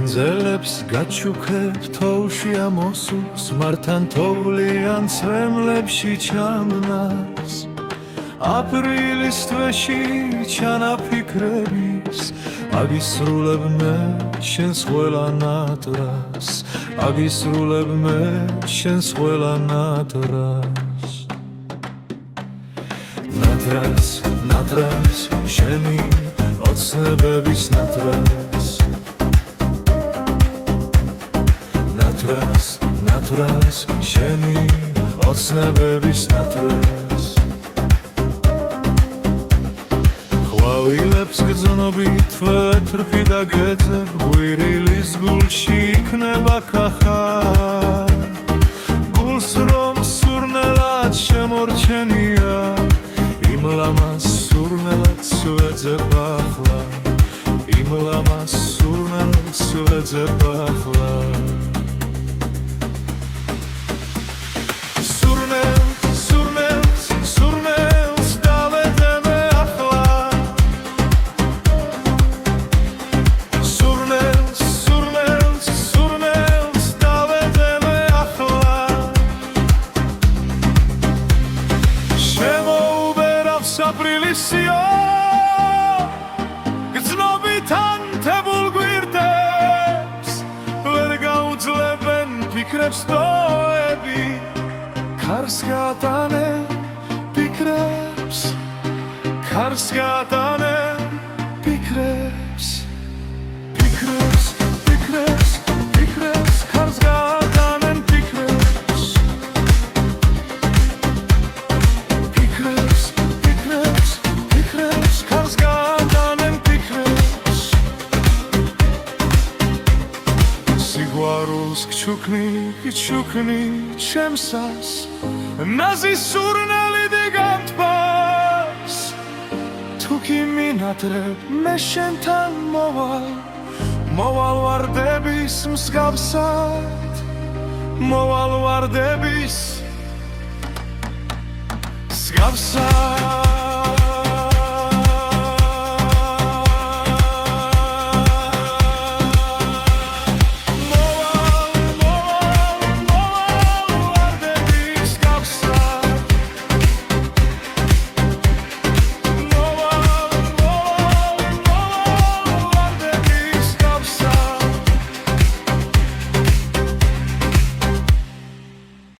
ენძელებს გაჩუქებ თოვლში ამოსულს მართან თოვლიან ცრემლებში ჩამნას აპრილის თვეში ჩანაფიქრების აგისრულებ მე შენს ყველა ნატრას აგისრულებ მე შენს ყველა ნატრას ნატრას ნატრას შენი ოცნებების ნატრას ნატრას ნატრას შენი ოცნებების ნატრას ყვავილებს გრძნობით ვეთრფი და გეძებ ღვირილის გულში იქნება კახა გულს რომ სურნელად შემორჩენია იმ ლამას სურნელად ვეძებ ახლა იმ ლამას სურნელად ვეძებ ახლა აპრილისიო გრძნობით ანთებულ გვირდებს ვერ გაუძლებენ ფიქრებს ტოები ქარს გადაანენ ფიქრებს ქარს გადაანენ ფიქრებს ფიქრებს ფიქრებს ფიქრებს ქარს გადაანენ ფიქრებს გჩუქნი ჩემსას ნაზის სურნელი დგამთბას თუ კი მინატრებ მე შენთან მოვალ ვარდების მსგავსად მოვალ ვარდების მსგავსად